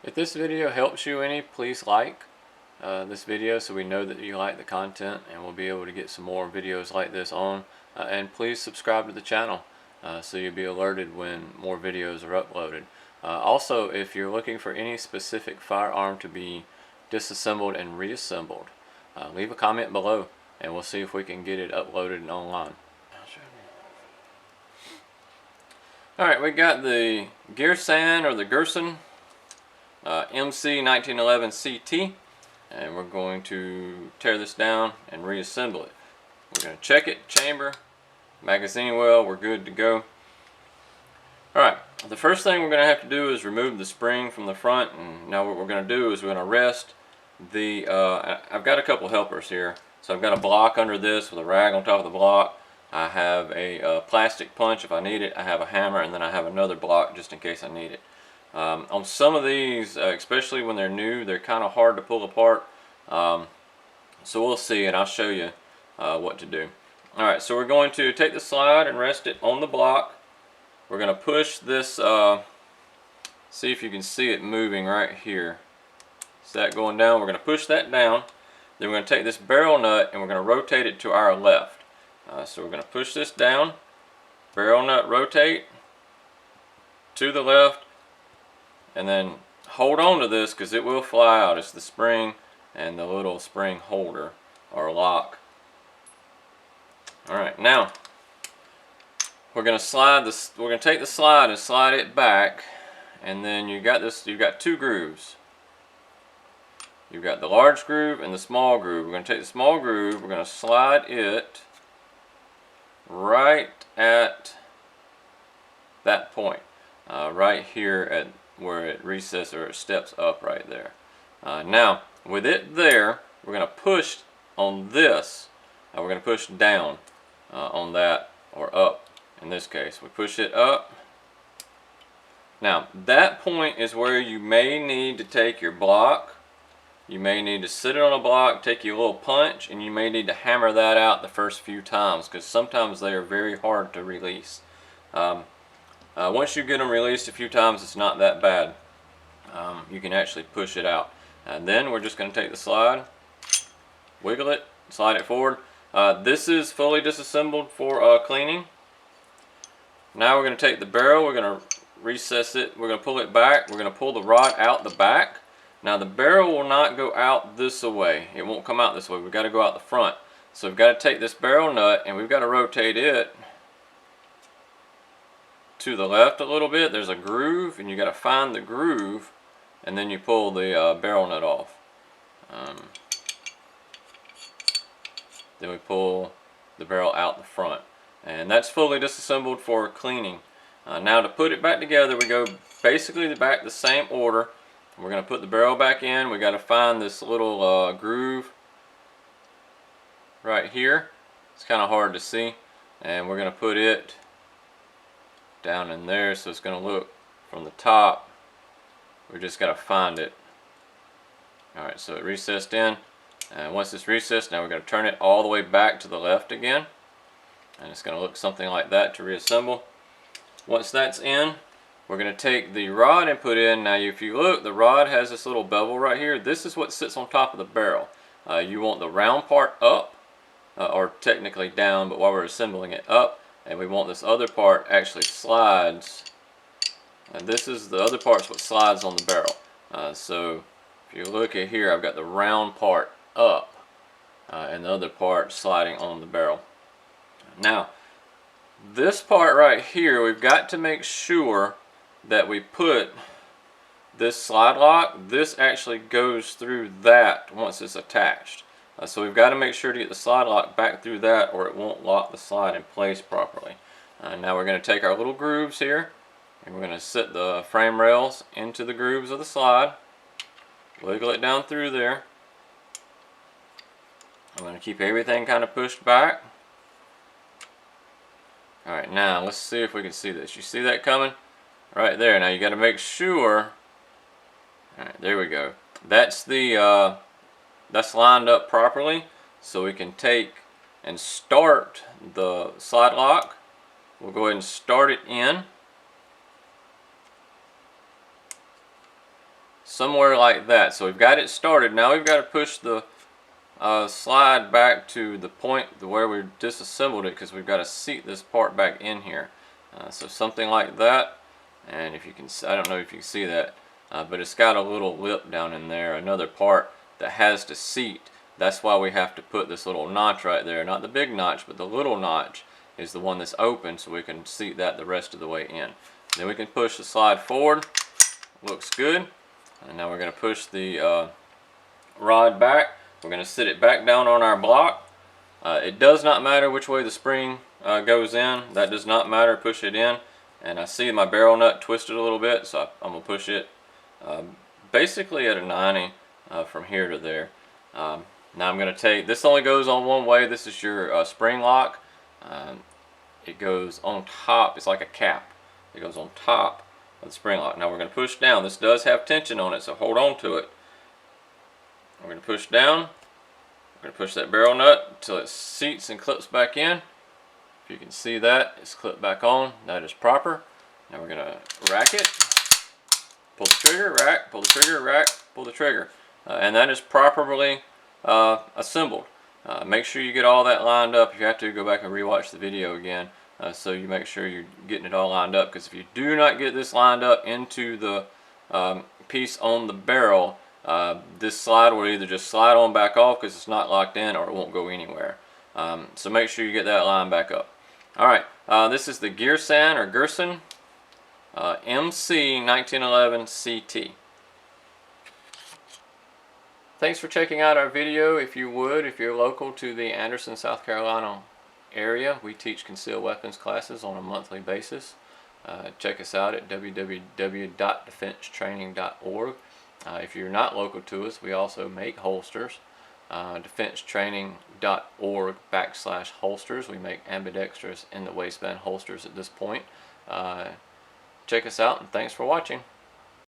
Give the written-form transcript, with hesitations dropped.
If this video helps you any, please like this video so we know that you like the content, and we'll be able to get some more videos like this on. And please subscribe to the channel so you'll be alerted when more videos are uploaded. Also, if you're looking for any specific firearm to be disassembled and reassembled, leave a comment below and we'll see if we can get it uploaded and online. Alright, we got the Girsan or the Girsan MC 1911 CT, and we're going to tear this down and reassemble it. We're going to check it, chamber, magazine well, we're good to go. Alright, the first thing we're going to have to do is remove the spring from the front, and now what we're going to do is we're going to rest the, I've got a couple helpers here. So I've got a block under this with a rag on top of the block. I have a plastic punch if I need it. I have a hammer, and then I have another block just in case I need it. On some of these, especially when they're new, they're kind of hard to pull apart. So we'll see, and I'll show you what to do. Alright, so we're going to take the slide and rest it on the block. We're going to push this, see if you can see it moving right here. See that going down? We're going to push that down. Then we're going to take this barrel nut and we're going to rotate it to our left. So we're going to push this down, barrel nut rotate to the left, and then hold on to this because it will fly out. It's the spring and the little spring holder or lock. Alright, now we're going to slide this, we're going to take the slide and slide it back, and then you got this, you've got two grooves. You've got the large groove and the small groove. We're going to take the small groove, we're going to slide it right at that point, right here at where it recesses or it steps up right there. Now, with it there, we're going to push on this, we're going to push down on that, or up in this case. We push it up. Now, that point is where you may need to take your block. You may need to sit it on a block, take your little punch, and you may need to hammer that out the first few times because sometimes they are very hard to release. Once you get them released a few times, it's not that bad. You can actually push it out. And then we're just going to take the slide, wiggle it, slide it forward. This is fully disassembled for cleaning. Now we're going to take the barrel, we're going to recess it, we're going to pull it back, we're going to pull the rod out the back. Now the barrel will not go out this way. It won't come out this way. We've got to go out the front. So we've got to take this barrel nut and we've got to rotate it to the left a little bit. There's a groove and you got to find the groove, and then you pull the barrel nut off. Then we pull the barrel out the front. And that's fully disassembled for cleaning. Now to put it back together, we go basically back the same order. We're going to put the barrel back in. We got to find this little groove right here. It's kind of hard to see, and we're going to put it down in there, so it's going to look from the top. We just got to find it. Alright, so it recessed in, and once it's recessed, now we're going to turn it all the way back to the left again, and it's going to look something like that to reassemble. Once that's in, we're going to take the rod and put in. Now if you look, the rod has this little bevel right here. This is what sits on top of the barrel. You want the round part up, or technically down, but while we're assembling it up, and we want this other part actually slides. And this is the other part's what slides on the barrel. So if you look at here, I've got the round part up, and the other part sliding on the barrel. Now this part right here, we've got to make sure that we put this slide lock, this actually goes through that once it's attached. So we've got to make sure to get the slide lock back through that, or it won't lock the slide in place properly. Now we're going to take our little grooves here, and we're going to set the frame rails into the grooves of the slide, wiggle it down through there. I'm going to keep everything kind of pushed back. Alright, now let's see if we can see this. You see that coming? Right there. Now you got to make sure. Alright, there we go. That's the that's lined up properly, so we can take and start the slide lock. We'll go ahead and start it in. somewhere like that. So we've got it started. Now we've got to push the slide back to the point where we disassembled it, because we've got to seat this part back in here. So something like that. And if you can, I don't know if you can see that, but it's got a little lip down in there, another part that has to seat. That's why we have to put this little notch right there, not the big notch, but the little notch is the one that's open, so we can seat that the rest of the way in. Then we can push the slide forward. Looks good. And now we're going to push the rod back. We're going to sit it back down on our block. It does not matter which way the spring goes in. That does not matter. Push it in. And I see my barrel nut twisted a little bit, so I'm going to push it basically at a 90 from here to there. Now I'm going to take, this only goes on one way. This is your spring lock. It goes on top. It's like a cap. It goes on top of the spring lock. Now we're going to push down. This does have tension on it, so hold on to it. We're going to push down. We're going to push that barrel nut until it seats and clips back in. If you can see that, it's clipped back on. That is proper. Now we're going to rack it. Pull the trigger, rack, pull the trigger, rack, pull the trigger. And that is properly assembled. Make sure you get all that lined up. If you have to, go back and rewatch the video again, so you make sure you're getting it all lined up, because if you do not get this lined up into the piece on the barrel, this slide will either just slide on back off because it's not locked in, or it won't go anywhere. So make sure you get that line back up. Alright, this is the Girsan or Girsan MC 1911 CT. Thanks for checking out our video. If you're local to the Anderson, South Carolina area, we teach concealed weapons classes on a monthly basis. Check us out at www.defensetraining.org. If you're not local to us, we also make holsters. defensetraining.org/holsters. We make ambidextrous in the waistband holsters at this point. Check us out, and thanks for watching.